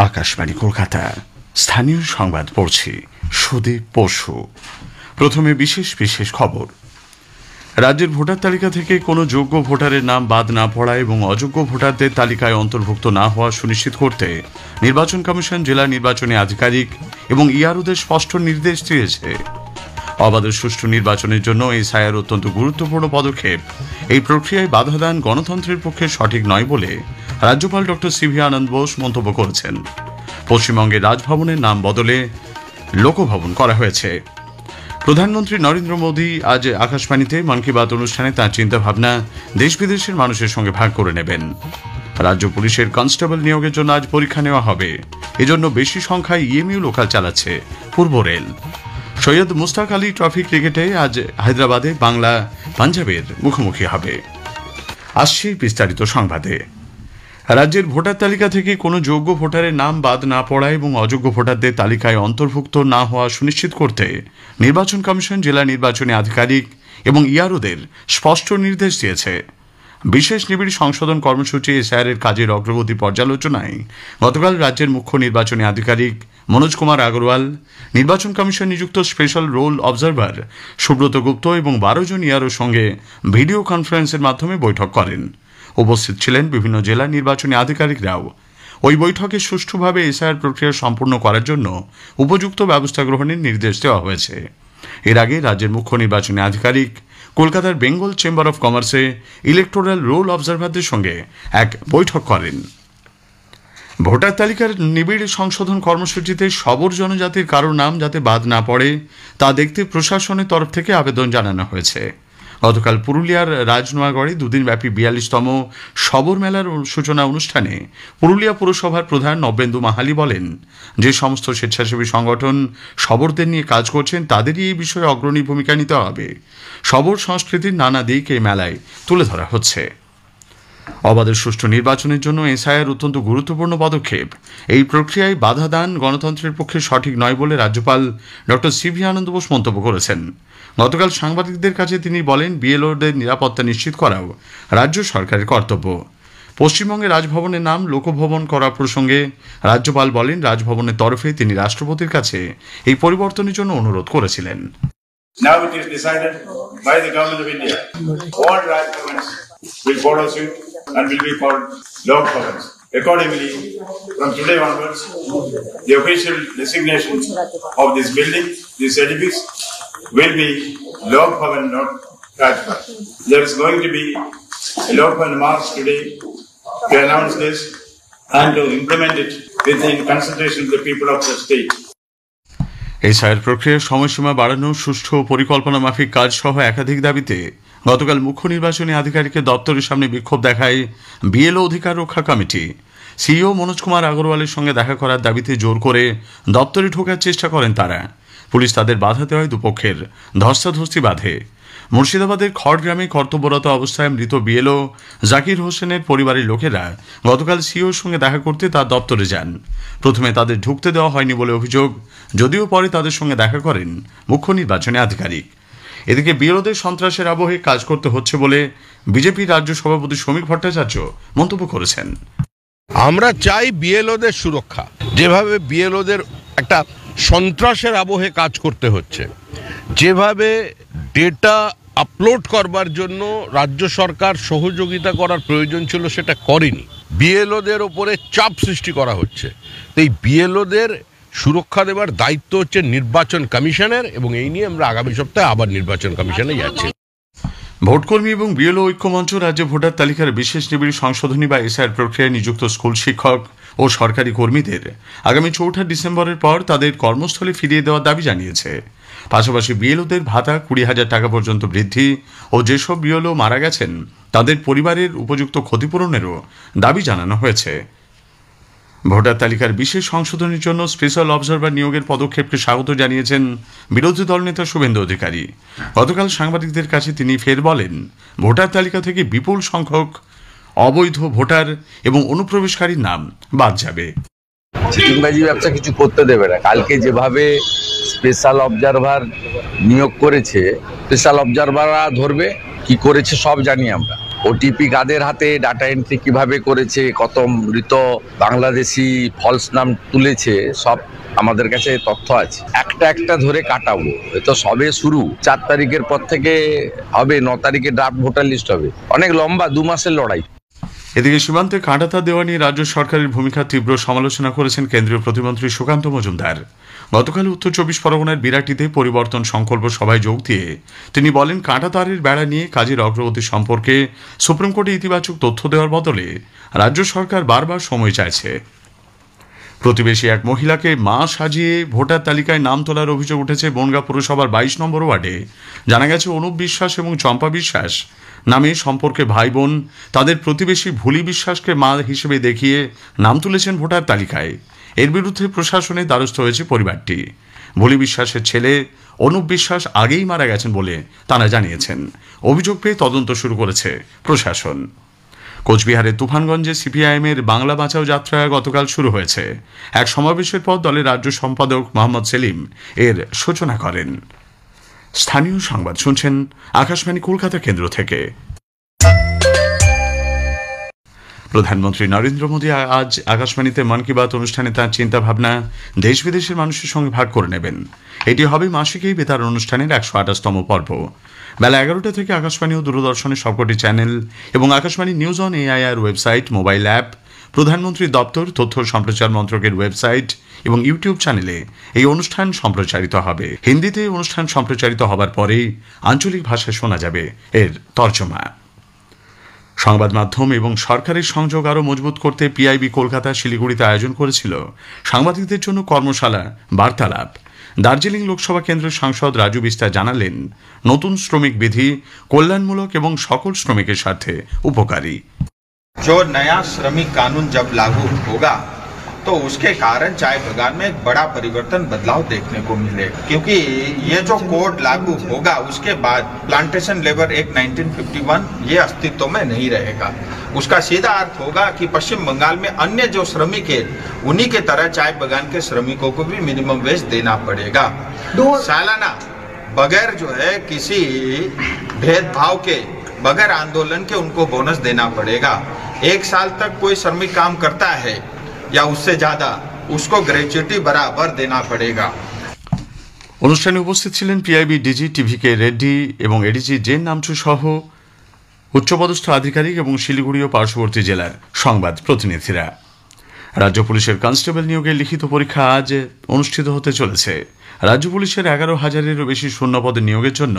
আকাশবাণী কলকাতা স্থানীয় সংবাদ পড়ছি সুদীপ পশু। প্রথমে বিশেষ বিশেষ খবর। রাজ্যের ভোটার তালিকা থেকে কোনো যোগ্য ভোটারের নাম বাদ না পড়া এবং অযোগ্য ভোটারদের তালিকায় অন্তর্ভুক্ত না হওয়া সুনিশ্চিত করতে নির্বাচন কমিশন জেলা নির্বাচনী আধিকারিক এবং ইআরওদের স্পষ্ট নির্দেশ দিয়েছে। অবাধ সুষ্ঠু নির্বাচনের জন্য এসআইআর অত্যন্ত গুরুত্বপূর্ণ পদক্ষেপ। এই প্রক্রিয়ায় বাধা দান গণতন্ত্রের পক্ষে সঠিক নয় বলে রাজ্যপাল ডক্টর সিভি আনন্দ বোস মন্তব্য করেছেন। পশ্চিমবঙ্গের রাজভবনের নাম বদলে লোকভবন করা হয়েছে। প্রধানমন্ত্রী নরেন্দ্র মোদী আজ আকাশবাণীতে মন কি বাত অনুষ্ঠানে তাঁর চিন্তাভাবনা দেশ বিদেশের মানুষের সঙ্গে ভাগ করে নেবেন। রাজ্য পুলিশের কনস্টেবল নিয়োগের জন্য আজ পরীক্ষা নেওয়া হবে। এজন্য বেশি সংখ্যায় ইএমইউ লোকাল চালাচ্ছে পূর্ব রেল। সৈয়দ মুস্তাক আলী ট্রফি ক্রিকেটে আজ হায়দ্রাবাদে বাংলা পাঞ্জাবের মুখোমুখি হবে। আসছে বিস্তারিত সংবাদে। রাজ্যের ভোটার তালিকা থেকে কোনো যোগ্য ভোটারের নাম বাদ না পড়া এবং অযোগ্য ভোটারদের তালিকায় অন্তর্ভুক্ত না হওয়া সুনিশ্চিত করতে নির্বাচন কমিশন জেলা নির্বাচনী আধিকারিক এবং ইআরওদের স্পষ্ট নির্দেশ দিয়েছে। বিশেষ নিবিড় সংশোধন কর্মসূচি এসআইআরের কাজের অগ্রগতি পর্যালোচনায় গতকাল রাজ্যের মুখ্য নির্বাচনী আধিকারিক মনোজ কুমার আগরওয়াল, নির্বাচন কমিশন নিযুক্ত স্পেশাল রোল অবজারভার সুব্রত গুপ্ত এবং 12 জন ইআরওর সঙ্গে ভিডিও কনফারেন্সের মাধ্যমে বৈঠক করেন। উপস্থিত ছিলেন বিভিন্ন জেলা নির্বাচনী আধিকারিকরাও। ওই বৈঠকে সুষ্ঠুভাবে এসআইআর প্রক্রিয়া সম্পূর্ণ করার জন্য উপযুক্ত ব্যবস্থা গ্রহণের নির্দেশ দেওয়া হয়েছে। এর আগে রাজ্যের মুখ্য নির্বাচনী আধিকারিক কলকাতার বেঙ্গল চেম্বার অফ কমার্সে ইলেকটোরাল রোল অবজারভারদের সঙ্গে এক বৈঠক করেন। ভোটার তালিকার নিবিড় সংশোধন কর্মসূচিতে সবর জনজাতির কারো নাম যাতে বাদ না পড়ে তা দেখতে প্রশাসনের তরফ থেকে আবেদন জানানো হয়েছে। গতকাল পুরুলিয়ার রাজনোয়াগড়ে দুদিনব্যাপী 42তম সবর মেলার সূচনা অনুষ্ঠানে পুরুলিয়া পুরসভার প্রধান নবেন্দু মাহালি বলেন, যে সমস্ত স্বেচ্ছাসেবী সংগঠন সবরদের নিয়ে কাজ করছেন তাদেরই এই বিষয়ে অগ্রণী ভূমিকা নিতে হবে। সবর সংস্কৃতির নানা দিক এই মেলায় তুলে ধরা হচ্ছে। অবাধ সুষ্ঠু নির্বাচনের জন্য এসআইআর অত্যন্ত গুরুত্বপূর্ণ পদক্ষেপ। এই প্রক্রিয়ায় বাধা দান গণতন্ত্রের পক্ষে সঠিক নয় বলে রাজ্যপাল ডক্টর সিভি আনন্দ বোস মন্তব্য করেছেন। গতকাল সাংবাদিকদের কাছে তিনি বলেন, বিএলওদের নিরাপত্তা নিশ্চিত করাও রাজ্য সরকারের কর্তব্য। পশ্চিমবঙ্গের রাজভবনের নাম লোকভবন করা প্রসঙ্গে রাজ্যপাল বলেন, রাজভবনের তরফে তিনি রাষ্ট্রপতির কাছে এই পরিবর্তনের জন্য অনুরোধ করেছিলেন। Now it is decided by the government of India. All Rajbhavans will follow suit and will be called Lok Bhavans. Accordingly, from today onwards, the official designations of this building, this edifice, will be Lok Bhavan, not Rajbhavan. There is going to be a Lok Bhavan march today to announce this and to implement it within consultation of the people of the state. SIR প্রক্রিয়ার সময়সীমা বাড়ানো, সুষ্ঠু পরিকল্পনা মাফিক কাজ সহ একাধিক দাবিতে গতকাল মুখ্য নির্বাচনী আধিকারিকের দপ্তরের সামনে বিক্ষোভ দেখায় বিএলও অধিকার রক্ষা কমিটি। সিইও মনোজ কুমার আগরওয়ালের সঙ্গে দেখা করার দাবিতে জোর করে দপ্তরে ঢোকার চেষ্টা করেন তারা। পুলিশ তাদের বাধা দেওয়ায় দুপক্ষের ধস্তাধস্তি বাধে। মুর্শিদাবাদের খড়গ্রামে কর্তব্যরত অবস্থায় মৃত বিএলও জাকির হোসেনের পরিবারের লোকেরা গতকাল সিইওর সঙ্গে দেখা করতে তার দপ্তরে যান। প্রথমে তাদের ঢুকতে দেওয়া হয়নি বলে অভিযোগ, যদিও পরে তাদের সঙ্গে দেখা করেন মুখ্য নির্বাচনী আধিকারিক। এদিকে বিএলওদের সন্ত্রাসের আবহে কাজ করতে হচ্ছে বলে বিজেপির রাজ্য সভাপতি শ্রমিক ভট্টাচার্য মন্তব্য করেছেন। আমরা চাই বিএলওদের সুরক্ষা। যেভাবে বিএলওদের একটা সন্ত্রাসের আবহে কাজ করতে হচ্ছে, যেভাবে ডেটা আপলোড করবার জন্য রাজ্য সরকার সহযোগিতা করার প্রয়োজন ছিল সেটা করেনি, বিএলওদের ওপরে চাপ সৃষ্টি করা হচ্ছে। তো এই বিএলওদের সুরক্ষা দেওয়ার দায়িত্ব হচ্ছে নির্বাচন কমিশনের, এবং এই নিয়ে আমরা আগামী সপ্তাহে আবার নির্বাচন কমিশনে যাচ্ছি। ভোটকর্মী এবং বিএলও ঐক্যমঞ্চ রাজ্যে ভোটার তালিকার বিশেষ নিবিড় সংশোধনী বা এসআইআর প্রক্রিয়ায় নিযুক্ত স্কুল শিক্ষক ও সরকারি কর্মীদের আগামী 4 ডিসেম্বরের পর তাদের কর্মস্থলে ফিরিয়ে দেওয়ার দাবি জানিয়েছে। পাশাপাশি বিএলওদের ভাতা 20,000 টাকা পর্যন্ত বৃদ্ধি ও যেসব বিএলও মারা গেছেন তাদের পরিবারের উপযুক্ত ক্ষতিপূরণেরও দাবি জানানো হয়েছে। ভোটার তালিকার বিশেষ সংশোধনের জন্য স্পেশাল অবজারভার নিয়োগের পদক্ষেপকে স্বাগত জানিয়েছেন বিরোধী দলনেতা শুভেন্দু অধিকারী। গতকাল সাংবাদিকদের কাছে তিনি ফের বলেন, ভোটার তালিকা থেকে বিপুল সংখ্যক অবৈধ ভোটার এবং অনুপ্রবেশকারীর নাম বাদ যাবে। চিটিংবাজি ব্যবসা কিছু করতে দেবে না। কালকে যেভাবে স্পেশাল অবজারভার নিয়োগ করেছে, স্পেশাল অবজারভাররা ধরবে কি করেছে সব জানি আমরা। ওটিপি কাদের হাতে, ডাটা এন্ট্রি কিভাবে করেছে, কত মৃত বাংলাদেশি ফলস নাম তুলেছে, সব আমাদের কাছে তথ্য আছে। একটা একটা ধরে কাটাবো, এ তো সবে শুরু। 4 তারিখের পর থেকে হবে, 9 তারিখে ড্রাফট ভোটার লিস্ট হবে। অনেক লম্বা 2 মাসের লড়াই। এদিকে সীমান্তে কাঁটাতার দেওয়া নিয়ে রাজ্য সরকারের ভূমিকা তীব্র সমালোচনা করেছেন কেন্দ্রীয় প্রতিমন্ত্রী সুকান্ত মজুমদার। গতকাল উত্তর 24 পরগনার বিরাটিতে পরিবর্তন সংকল্প সভায় যোগ দিয়ে তিনি বলেন, কাঁটাতারের বেড়া নিয়ে কাজের অগ্রগতি সম্পর্কে সুপ্রিম কোর্টে ইতিবাচক তথ্য দেওয়ার বদলে রাজ্য সরকার বারবার সময় চাইছে। প্রতিবেশী এক মহিলাকে মা সাজিয়ে ভোটার তালিকায় নাম তোলার অভিযোগ উঠেছে বনগাঁ পুরসভার 22 নম্বর ওয়ার্ডে। জানা গেছে, অনুপ বিশ্বাস এবং চম্পা বিশ্বাস নামে সম্পর্কে ভাই বোন তাদের প্রতিবেশী ভুলি বিশ্বাসকে মা হিসেবে দেখিয়ে নাম তুলেছেন ভোটার তালিকায়। এর বিরুদ্ধে প্রশাসনের দ্বারস্থ হয়েছে পরিবারটি। ভুলি বিশ্বাসের ছেলে অনুপ বিশ্বাস আগেই মারা গেছেন বলে তারা জানিয়েছেন। অভিযোগ পেয়ে তদন্ত শুরু করেছে প্রশাসন। কোচবিহারের তুফানগঞ্জে সিপিআইএমের বাংলা বাঁচাও যাত্রা গতকাল শুরু হয়েছে। এক সমাবেশের পর দলের রাজ্য সম্পাদক মোহাম্মদ সেলিম এর সূচনা করেন। স্থানীয় সংবাদ শুনছেন আকাশবাণী কলকাতা কেন্দ্র থেকে। প্রধানমন্ত্রী নরেন্দ্র মোদী আজ আকাশবাণীতে মন কি বাত অনুষ্ঠানে তাঁর চিন্তাভাবনা দেশ বিদেশের মানুষের সঙ্গে ভাগ করে নেবেন। এটি হবে মাসিক এই বেতার অনুষ্ঠানের 128তম পর্ব। বেলা 11টা থেকে আকাশবাণী ও দূরদর্শনের সবকটি চ্যানেল এবং Akashvani news on AIR website, mobile app, প্রধানমন্ত্রীর দপ্তর, তথ্য সম্প্রচার মন্ত্রকের ওয়েবসাইট এবং ইউটিউব চ্যানেলে এই অনুষ্ঠান সম্প্রচারিত হবে। হিন্দিতে অনুষ্ঠান সম্প্রচারিত হবার পরেই আঞ্চলিক ভাষায় শোনা যাবে এর তর্জমা। সংবাদ মাধ্যম এবং সরকারের সংযোগ আরও মজবুত করতে পিআইবি কলকাতা শিলিগুড়িতে আয়োজন করেছিল সাংবাদিকদের জন্য কর্মশালা, বার্তালাপ। দার্জিলিং লোকসভা কেন্দ্রের সাংসদ রাজু বিস্তা জানালেন, নতুন শ্রমিক বিধি কল্যাণমূলক এবং সকল শ্রমিকের স্বার্থে উপকারী। जो नया श्रमिक कानून जब लागू होगा तो उसके कारण चाय बागान में एक बड़ा परिवर्तन, बदलाव देखने को मिलेगा, क्योंकि ये जो कोड लागू होगा उसके बाद प्लांटेशन लेबर एक्ट 1951 ये अस्तित्व में नहीं रहेगा। उसका सीधा अर्थ होगा कि पश्चिम बंगाल में अन्य जो श्रमिक है उन्हीं के तरह चाय बागान के श्रमिकों को भी मिनिमम वेज देना पड़ेगा सालाना, बगैर जो है किसी भेदभाव के, बगैर आंदोलन के उनको बोनस देना पड़ेगा। 1 साल तक कोई श्रमिक काम करता है या उससे ज्यादा, उसको ग्रेच्युटी बराबर देना पड़ेगा। অনুষ্ঠানে উপস্থিত ছিলেন পিআইবি ডিজি টিভিকে রেড্ডি এবং এডিজি জেন নামচু সহ উচ্চপদস্থ আধিকারিক এবং শিলিগুড়ি ও পার্শ্ববর্তী জেলার সংবাদ প্রতিনিধিরা। রাজ্য পুলিশের কনস্টেবল নিয়োগের লিখিত পরীক্ষা আজ অনুষ্ঠিত হতে চলেছে। রাজ্য পুলিশের 11,000-এরও বেশি শূন্যপদ নিয়োগের জন্য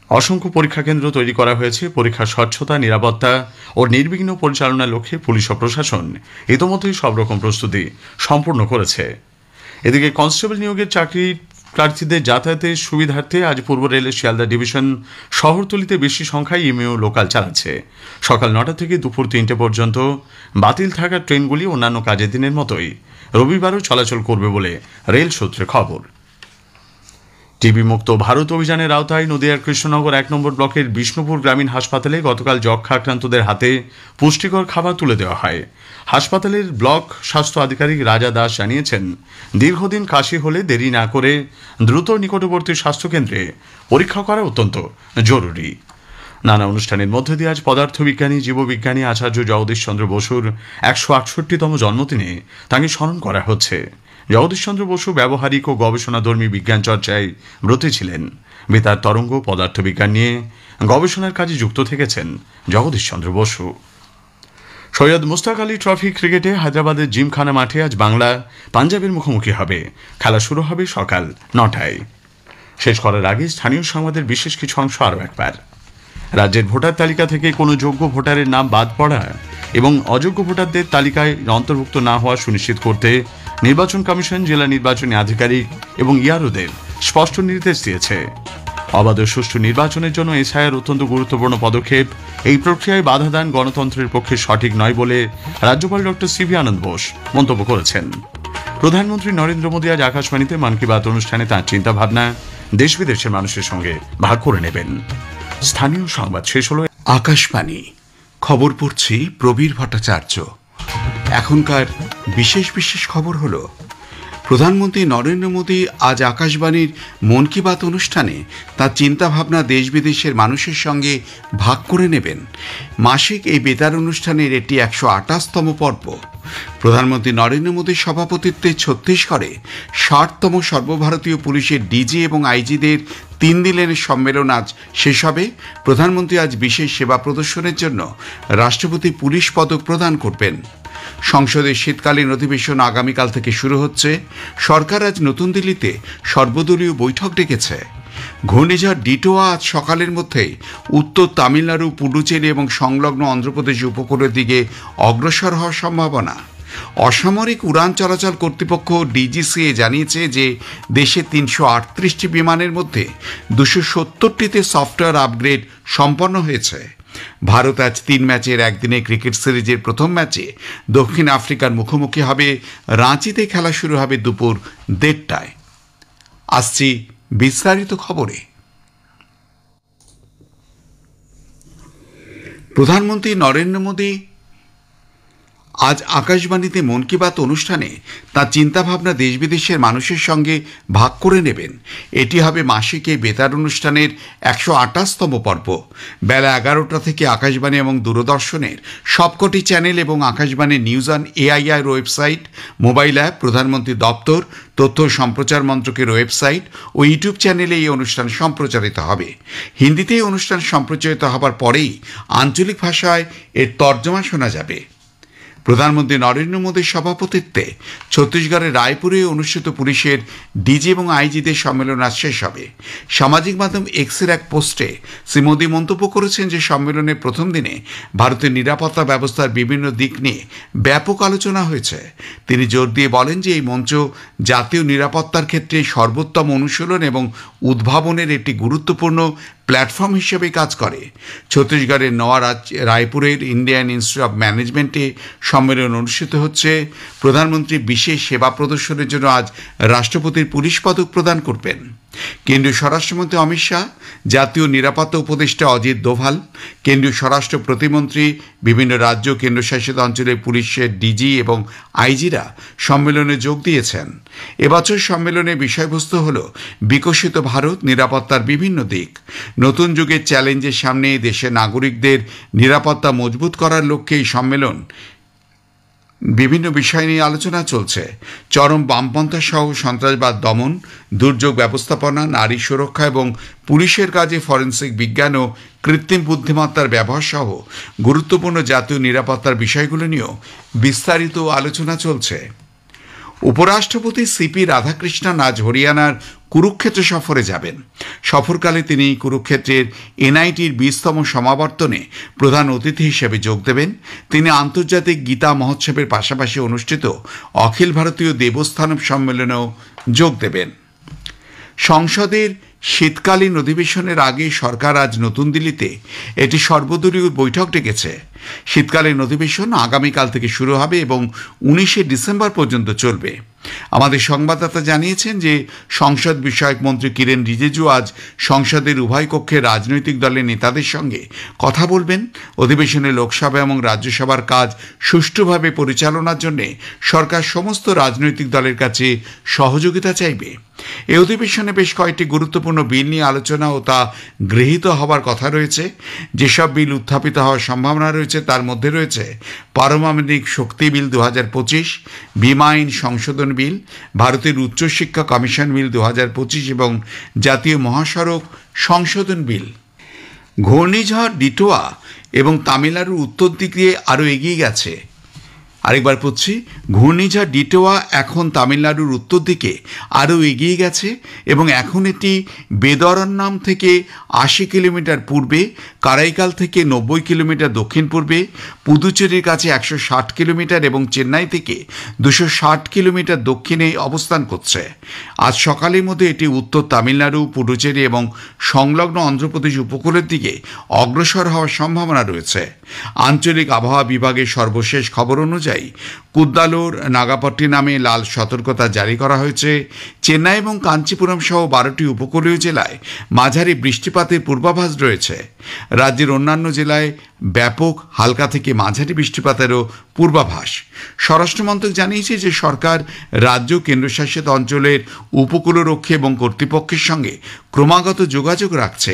অসংখ্য পরীক্ষা কেন্দ্র তৈরি করা হয়েছে। পরীক্ষার স্বচ্ছতা, নিরাপত্তা ও নির্বিঘ্ন পরিচালনার লক্ষ্যে পুলিশ ও প্রশাসন ইতোমধ্যেই সব রকম প্রস্তুতি সম্পূর্ণ করেছে। এদিকে কনস্টেবল নিয়োগের চাকরি প্রার্থীদের যাতায়াতের সুবিধার্থে আজ পূর্ব রেলের শিয়ালদা ডিভিশন শহরতলিতে বেশি সংখ্যায় ইমেও লোকাল চালাচ্ছে। সকাল 9টা থেকে দুপুর 3টে পর্যন্ত বাতিল থাকা ট্রেনগুলি অন্যান্য কাজের দিনের মতোই রবিবারও চলাচল করবে বলে রেল সূত্রে খবর। টিবি মুক্ত ভারত অভিযানের আওতায় নদিয়ার কৃষ্ণনগর 1 নম্বর ব্লকের বিষ্ণুপুর গ্রামীণ হাসপাতালে গতকাল যক্ষ্মা আক্রান্তদের হাতে পুষ্টিকর খাবার তুলে দেওয়া হয়। হাসপাতালের ব্লক স্বাস্থ্য আধিকারিক রাজা দাস জানিয়েছেন, দীর্ঘদিন কাশি হলে দেরি না করে দ্রুত নিকটবর্তী স্বাস্থ্যকেন্দ্রে পরীক্ষা করা অত্যন্ত জরুরি। নানা অনুষ্ঠানের মধ্যে দিয়ে আজ পদার্থবিজ্ঞানী, জীববিজ্ঞানী আচার্য জগদীশচন্দ্র বসুর 168তম জন্মদিনে তাঁকে স্মরণ করা হচ্ছে। জগদীশচন্দ্র বসু ব্যবহারিক ও গবেষণাধর্মী বিজ্ঞান চর্চায় ব্রতী ছিলেন। বেতার তরঙ্গ পদার্থবিজ্ঞান নিয়ে গবেষণার কাজে যুক্ত থেকেছেন জগদীশচন্দ্র বসু। সৈয়দ মুস্তাক আলী ট্রফি ক্রিকেটে হায়দ্রাবাদের জিমখানা মাঠে আজ বাংলা পাঞ্জাবের মুখোমুখি হবে। খেলা শুরু হবে সকাল 9টায়। শেষ করার আগে স্থানীয় সংবাদের বিশেষ কিছু অংশ আরও একবার। রাজ্যের ভোটার তালিকা থেকে কোনো যোগ্য ভোটারের নাম বাদ পড়া এবং অযোগ্য ভোটারদের তালিকায় অন্তর্ভুক্ত না হওয়া সুনিশ্চিত করতে নির্বাচন কমিশন জেলা নির্বাচনী আধিকারিক এবং ইআরওদের স্পষ্ট নির্দেশ দিয়েছে। অবাধ ও সুষ্ঠু নির্বাচনের জন্য এসআইআর অত্যন্ত গুরুত্বপূর্ণ পদক্ষেপ। এই প্রক্রিয়ায় বাধা দান গণতন্ত্রের পক্ষে সঠিক নয় বলে রাজ্যপাল ডক্টর সিভি আনন্দ বোস মন্তব্য করেছেন। প্রধানমন্ত্রী নরেন্দ্র মোদী আজ আকাশবাণীতে মন কি বাত অনুষ্ঠানে তাঁর চিন্তাভাবনা দেশ বিদেশের মানুষের সঙ্গে ভাগ করে নেবেন। স্থানীয় সংবাদ শেষ হলো। আকাশবাণী খবর পড়ছি প্রবীর ভট্টাচার্য। এখনকার বিশেষ বিশেষ খবর হলো, প্রধানমন্ত্রী নরেন্দ্র মোদী আজ আকাশবাণীর মন কি বাত অনুষ্ঠানে তার চিন্তাভাবনা দেশ বিদেশের মানুষের সঙ্গে ভাগ করে নেবেন। মাসিক এই বেতার অনুষ্ঠানের এটি 128তম পর্ব। প্রধানমন্ত্রী নরেন্দ্র মোদীর সভাপতিত্বে ছত্তিশগড়ে 60তম সর্বভারতীয় পুলিশের ডিজি এবং আইজিদের 3 দিনের সম্মেলন আজ শেষ হবে। প্রধানমন্ত্রী আজ বিশেষ সেবা প্রদর্শনের জন্য রাষ্ট্রপতি পুলিশ পদক প্রদান করবেন। সংসদের শীতকালীন অধিবেশন আগামীকাল থেকে শুরু হচ্ছে। সরকার আজ নতুন দিল্লিতে সর্বদলীয় বৈঠক ডেকেছে। ঘূর্ণিঝড় ডিটোয়া আজ সকালের মধ্যেই উত্তর তামিলনাড়ু, পুডুচেরি এবং সংলগ্ন অন্ধ্রপ্রদেশ উপকূলের দিকে অগ্রসর হওয়ার সম্ভাবনা। অসামরিক উড়ান চলাচল কর্তৃপক্ষ ডিজিসিএ জানিয়েছে যে দেশে 338টি বিমানের মধ্যে 270টিতে সফটওয়্যার আপগ্রেড সম্পন্ন হয়েছে। ভারত আজ 3 ম্যাচের একদিনে ক্রিকেট সিরিজের প্রথম ম্যাচে দক্ষিণ আফ্রিকার মুখোমুখি হবে। রাঁচিতে খেলা শুরু হবে দুপুর 1:30টায়। আসছি বিস্তারিত খবরে। প্রধানমন্ত্রী নরেন্দ্র মোদী আজ আকাশবাণীতে মন কি বাত অনুষ্ঠানে তার চিন্তাভাবনা দেশ বিদেশের মানুষের সঙ্গে ভাগ করে নেবেন। এটি হবে মাসিক এই বেতার অনুষ্ঠানের 128তম পর্ব। বেলা 11টা থেকে আকাশবাণী এবং দূরদর্শনের সবকটি চ্যানেল এবং আকাশবাণীর news on AIR website, mobile app, প্রধানমন্ত্রী দপ্তর, তথ্য সম্প্রচার মন্ত্রকের ওয়েবসাইট ও ইউটিউব চ্যানেলে এই অনুষ্ঠান সম্প্রচারিত হবে। হিন্দিতে এই অনুষ্ঠান সম্প্রচারিত হবার পরেই আঞ্চলিক ভাষায় এর তর্জমা শোনা যাবে। প্রধানমন্ত্রী নরেন্দ্র মোদীর সভাপতিত্বে ছত্তিশগড়ের রায়পুরে অনুষ্ঠিত পুলিশের ডিজি এবং আইজিদের সম্মেলন আজ শেষ হবে। সামাজিক মাধ্যম এক্সের এক পোস্টে শ্রী মোদী মন্তব্য করেছেন যে সম্মেলনের প্রথম দিনে ভারতের নিরাপত্তা ব্যবস্থার বিভিন্ন দিক নিয়ে ব্যাপক আলোচনা হয়েছে। তিনি জোর দিয়ে বলেন যে এই মঞ্চ জাতীয় নিরাপত্তার ক্ষেত্রে সর্বোত্তম অনুশীলন এবং উদ্ভাবনের একটি গুরুত্বপূর্ণ প্ল্যাটফর্ম হিসেবে কাজ করে। ছত্তিশগড়ের নওয়া রায়পুরের ইন্ডিয়ান ইনস্টিটিউট অব ম্যানেজমেন্টে সম্মেলন অনুষ্ঠিত হচ্ছে। প্রধানমন্ত্রী বিশেষ সেবা প্রদর্শনের জন্য আজ রাষ্ট্রপতির পুলিশ পদক প্রদান করবেন। কেন্দ্রীয় স্বরাষ্ট্রমন্ত্রী অমিত শাহ, জাতীয় নিরাপত্তা উপদেষ্টা অজিত দোভাল, কেন্দ্রীয় স্বরাষ্ট্র প্রতিমন্ত্রী, বিভিন্ন রাজ্য কেন্দ্রশাসিত অঞ্চলের পুলিশের ডিজি এবং আইজিরা সম্মেলনে যোগ দিয়েছেন। এবছর সম্মেলনের বিষয়বস্তু হল বিকশিত ভারত, নিরাপত্তার বিভিন্ন দিক। নতুন যুগের চ্যালেঞ্জের সামনে দেশের নাগরিকদের নিরাপত্তা মজবুত করার লক্ষ্যে এই সম্মেলন বিভিন্ন বিষয় নিয়ে আলোচনা চলছে। চরম বামপন্থা সহ সন্ত্রাসবাদ দমন, দুর্যোগ ব্যবস্থাপনা, নারী সুরক্ষা এবং পুলিশের কাজে ফরেন্সিক বিজ্ঞান ও কৃত্রিম বুদ্ধিমত্তার ব্যবহার সহ গুরুত্বপূর্ণ জাতীয় নিরাপত্তার বিষয়গুলো নিয়েও বিস্তারিত আলোচনা চলছে। উপরাষ্ট্রপতি সিপি রাধাকৃষ্ণন আজ হরিয়ানার কুরুক্ষেত্র সফরে যাবেন। সফরকালে তিনি কুরুক্ষেত্রের এনআইটির 20তম সমাবর্তনে প্রধান অতিথি হিসেবে যোগ দেবেন। তিনি আন্তর্জাতিক গীতা মহোৎসবের পাশাপাশি অনুষ্ঠিত অখিল ভারতীয় দেবস্থানম সম্মেলনেও যোগ দেবেন। সংসদের শীতকালীন অধিবেশনের আগে সরকার আজ নতুন দিল্লিতে একটি সর্বদলীয় বৈঠক ডেকেছে। শীতকালীন অধিবেশন আগামীকাল থেকে শুরু হবে এবং 19শে ডিসেম্বর পর্যন্ত চলবে। আমাদের সংবাদদাতা জানিয়েছেন যে সংসদ বিষয়ক মন্ত্রী কিরেন রিজিজু আজ সংসদের উভয় কক্ষের রাজনৈতিক দলের নেতাদের সঙ্গে কথা বলবেন। অধিবেশনে লোকসভা এবং রাজ্যসভার কাজ সুষ্ঠুভাবে পরিচালনার জন্য সরকার সমস্ত রাজনৈতিক দলের কাছে সহযোগিতা চাইবে। এই অধিবেশনে বেশ কয়েকটি গুরুত্বপূর্ণ বিল নিয়ে আলোচনা ও তা গৃহীত হবার কথা রয়েছে। যেসব বিল উত্থাপিত হওয়ার সম্ভাবনা রয়েছে তার মধ্যে রয়েছে পারমাণবিক শক্তি বিল 2025, বীমা আইন সংশোধন বিল, ভারতের উচ্চশিক্ষা কমিশন বিল 2025 এবং জাতীয় মহাসড়ক সংশোধন বিল। ঘূর্ণিঝড় ডিটোয়া এবং তামিলনাড়ুর উত্তর দিক দিয়ে আরও এগিয়ে গেছে। আরেকবার পড়ছি, ঘূর্ণিঝড় ডিটোয়া এখন তামিলনাড়ুর উত্তর দিকে আরও এগিয়ে গেছে এবং এখন এটি বেদরন্নাম থেকে 80 কিলোমিটার পূর্বে, কারাইকাল থেকে 90 কিলোমিটার দক্ষিণ পূর্বে, পুদুচেরির কাছে 160 কিলোমিটার এবং চেন্নাই থেকে 260 কিলোমিটার দক্ষিণে অবস্থান করছে। আজ সকালের মধ্যে এটি উত্তর তামিলনাড়ু, পুডুচেরি এবং সংলগ্ন অন্ধ্রপ্রদেশ উপকূলের দিকে অগ্রসর হওয়ার সম্ভাবনা রয়েছে। আঞ্চলিক আবহাওয়া বিভাগের সর্বশেষ খবর অনুযায়ী কুদ্দালোর নাগাপট্টিনামে লাল সতর্কতা জারি করা হয়েছে। চেন্নাই এবং কাঞ্চিপুরম সহ 12টি উপকূলীয় জেলায় মাঝারি বৃষ্টিপাতের পূর্বাভাস রয়েছে। রাজ্যের অন্যান্য জেলায় ব্যাপক হালকা থেকে মাঝারি বৃষ্টিপাতেরও পূর্বাভাস। স্বরাষ্ট্র মন্ত্রক জানিয়েছে যে সরকার রাজ্য কেন্দ্রশাসিত অঞ্চলের উপকূলরক্ষী এবং কর্তৃপক্ষের সঙ্গে ক্রমাগত যোগাযোগ রাখছে।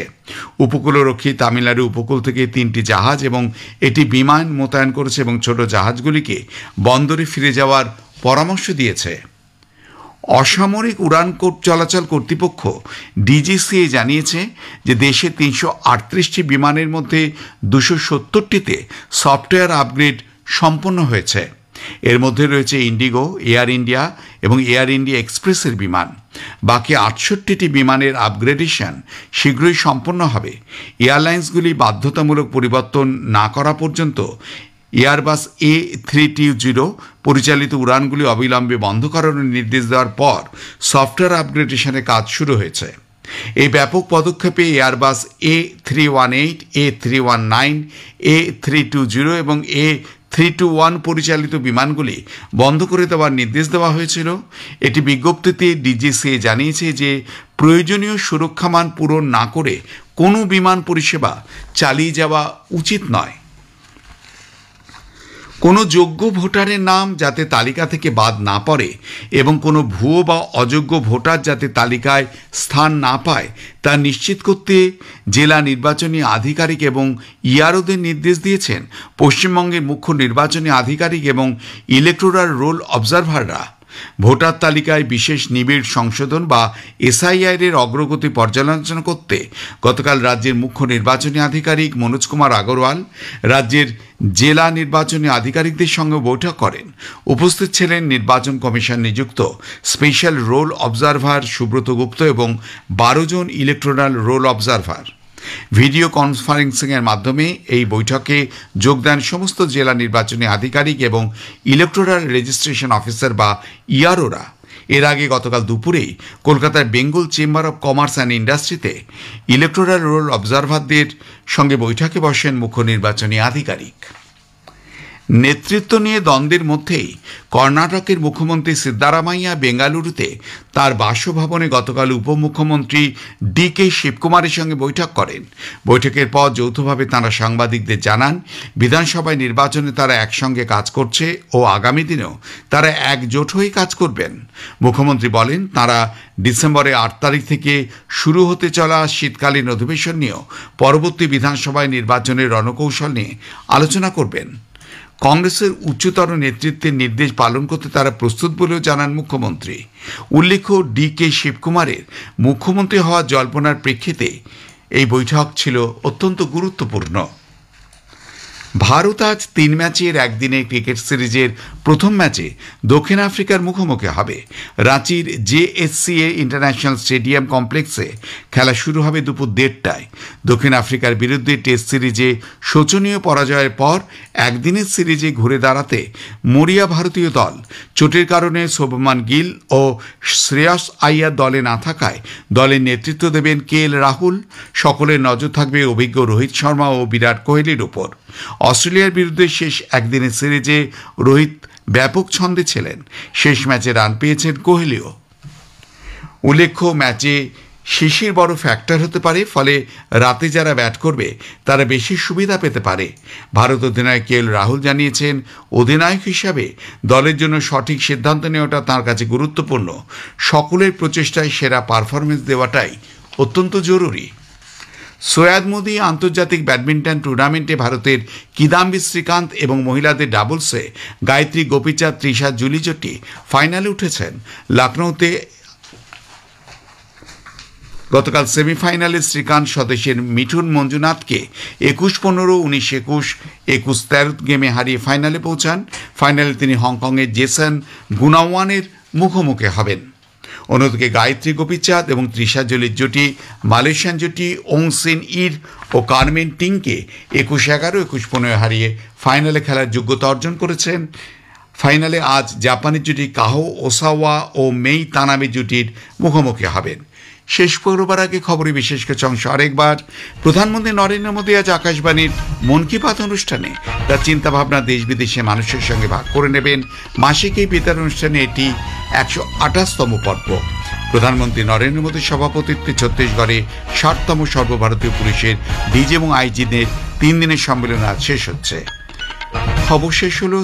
উপকূলরক্ষী তামিলনাড়ু উপকূল থেকে 3টি জাহাজ এবং একটি বিমান মোতায়েন করেছে এবং ছোট জাহাজগুলিকে বন্দরে ফিরে যাওয়ার পরামর্শ দিয়েছে। অসামরিক উড়ান চলাচল কর্তৃপক্ষ ডিজিসিএ জানিয়েছে যে দেশে 338টি বিমানের মধ্যে 270টিতে সফটওয়্যার আপগ্রেড সম্পন্ন হয়েছে। এর মধ্যে রয়েছে ইন্ডিগো, এয়ার ইন্ডিয়া এবং এয়ার ইন্ডিয়া এক্সপ্রেসের বিমান। বাকি 68টি বিমানের আপগ্রেডেশন শীঘ্রই সম্পন্ন হবে। এয়ারলাইন্সগুলি বাধ্যতামূলক পরিবর্তন না করা পর্যন্ত এয়ারবাস A320 পরিচালিত উড়ানগুলি অবিলম্বে বন্ধ করার নির্দেশ দেওয়ার পর সফটওয়্যার আপগ্রেডেশনের কাজ শুরু হয়েছে। এই ব্যাপক পদক্ষেপে এয়ারবাস A318, A319, A320 এবং A321 পরিচালিত বিমানগুলি বন্ধ করে দেওয়ার নির্দেশ দেওয়া হয়েছিল। এটি বিজ্ঞপ্তিতে ডিজিসিএ জানিয়েছে যে প্রয়োজনীয় সুরক্ষামান পূরণ না করে কোনো বিমান পরিষেবা চালিয়ে যাওয়া উচিত নয়। কোনো যোগ্য ভোটারের নাম যাতে তালিকা থেকে বাদ না পড়ে এবং কোনো ভুয়ো বা অযোগ্য ভোটার যাতে তালিকায় স্থান না পায় তা নিশ্চিত করতে জেলা নির্বাচনী আধিকারিক এবং ইআরওদের নির্দেশ দিয়েছেন পশ্চিমবঙ্গের মুখ্য নির্বাচনী আধিকারিক এবং ইলেকটোরাল রোল অবজারভাররা। ভোটার তালিকায় বিশেষ নিবিড় সংশোধন বা এসআইআর এর অগ্রগতি পর্যালোচনা করতে গতকাল রাজ্যের মুখ্য নির্বাচনী আধিকারিক মনোজ কুমার আগরওয়াল রাজ্যের জেলা নির্বাচনী আধিকারিকদের সঙ্গে বৈঠক করেন। উপস্থিত ছিলেন নির্বাচন কমিশন নিযুক্ত স্পেশাল রোল অবজারভার সুব্রত গুপ্ত এবং 12 জন ইলেকটোরাল রোল অবজারভার। ভিডিও কনফারেন্সিংয়ের মাধ্যমে এই বৈঠকে যোগ দেন সমস্ত জেলা নির্বাচনী আধিকারিক এবং ইলেকটোরাল রেজিস্ট্রেশন অফিসার বা ইআরওরা। এর আগে গতকাল দুপুরেই কলকাতার Bengal chamber of commerce and ইন্ডাস্ট্রিতে ইলেকটোরাল রোল অবজারভারদের সঙ্গে বৈঠকে বসেন মুখ্য নির্বাচনী আধিকারিক। নেতৃত্ব নিয়ে দ্বন্দ্বের মধ্যেই কর্ণাটকের মুখ্যমন্ত্রী সিদ্দারামাইয়া বেঙ্গালুরুতে তার বাসভবনে গতকাল উপমুখ্যমন্ত্রী ডিকে শিবকুমারের সঙ্গে বৈঠক করেন। বৈঠকের পর যৌথভাবে তাঁরা সাংবাদিকদের জানান বিধানসভায় নির্বাচনে তারা একসঙ্গে কাজ করছে ও আগামী দিনেও তারা একজোট হয়ে কাজ করবেন। মুখ্যমন্ত্রী বলেন তাঁরা ডিসেম্বরের 8 তারিখ থেকে শুরু হতে চলা শীতকালীন অধিবেশন নিয়েও পরবর্তী বিধানসভায় নির্বাচনের রণকৌশল নিয়ে আলোচনা করবেন। কংগ্রেসের উচ্চতর নেতৃত্বের নির্দেশ পালন করতে তারা প্রস্তুত বলেও জানান মুখ্যমন্ত্রী। উল্লেখ্য ডিকে শিবকুমারের মুখ্যমন্ত্রী হওয়ার জল্পনার প্রেক্ষিতে এই বৈঠক ছিল অত্যন্ত গুরুত্বপূর্ণ। ভারত আজ 3 ম্যাচের একদিনের ক্রিকেট সিরিজের প্রথম ম্যাচে দক্ষিণ আফ্রিকার মুখোমুখি হবে। রাঁচির জেএসসিএ ইন্টারন্যাশনাল স্টেডিয়াম কমপ্লেক্সে খেলা শুরু হবে দুপুর 1:30টায়। দক্ষিণ আফ্রিকার বিরুদ্ধে টেস্ট সিরিজে শোচনীয় পরাজয়ের পর একদিনের সিরিজে ঘুরে দাঁড়াতে মরিয়া ভারতীয় দল। চোটের কারণে শুভমান গিল ও শ্রেয়স আইয়ার দলে না থাকায় দলের নেতৃত্ব দেবেন KL রাহুল। সকলের নজর থাকবে অভিজ্ঞ রোহিত শর্মা ও বিরাট কোহলির উপর। অস্ট্রেলিয়ার বিরুদ্ধে শেষ একদিনের সিরিজে রোহিত ব্যাপক ছন্দে ছিলেন। শেষ ম্যাচে রান পেয়েছেন কোহলিও। উল্লেখ্য ম্যাচে শিশির বড় ফ্যাক্টর হতে পারে, ফলে রাতে যারা ব্যাট করবে তারা বেশি সুবিধা পেতে পারে। ভারত অধিনায়ক KL রাহুল জানিয়েছেন অধিনায়ক হিসাবে দলের জন্য সঠিক সিদ্ধান্ত নেওয়াটা তাঁর কাছে গুরুত্বপূর্ণ। সকলের প্রচেষ্টায় সেরা পারফরমেন্স দেওয়াটাই অত্যন্ত জরুরি। সৈয়দ মোদি আন্তর্জাতিক ব্যাডমিন্টন টুর্নামেন্টে ভারতের কিদাম্বি শ্রীকান্ত এবং মহিলাদের ডাবলসে গায়ত্রী গোপীচাঁদ তৃষা জুলি জুটি ফাইনালে উঠেছেন। লখনৌতে গতকাল সেমিফাইনালে শ্রীকান্ত স্বদেশের মিঠুন মঞ্জুনাথকে 21-15, 19-21, 21-13 গেমে হারিয়ে ফাইনালে পৌঁছান। ফাইনালে তিনি হংকংয়ের জেসন গুনাওয়ানের মুখোমুখি হবেন। অন্যদিকে গায়ত্রী গোপীচাঁদ এবং তৃষা জলির জুটি মালয়েশিয়ান জুটি ওং সিন ইর ও কারমেন টিংকে 21-11, 21-15 হারিয়ে ফাইনালে খেলার যোগ্যতা অর্জন করেছেন। ফাইনালে আজ জাপানের জুটি কাহো ওসাওয়া ও মেই তানাবে জুটির মুখোমুখি হবেন। শেষ করবার আগে খবরে বিশেষ কিছু অংশ আরেকবার। প্রধানমন্ত্রী নরেন্দ্র মোদী আজ আকাশবাণীর মন কি বাত অনুষ্ঠানে তার চিন্তাভাবনা দেশ বিদেশে মানুষের সঙ্গে ভাগ করে নেবেন। মাসিক এই বেতার অনুষ্ঠানে এটি 128তম পর্ব। প্রধানমন্ত্রী নরেন্দ্র মোদীর সভাপতিত্বে ছত্তিশগড়ে 60তম সর্বভারতীয় পুলিশের ডিজি এবং আইজিদের 3 দিনের সম্মেলন আজ শেষ হচ্ছে। খবর শেষ হলো।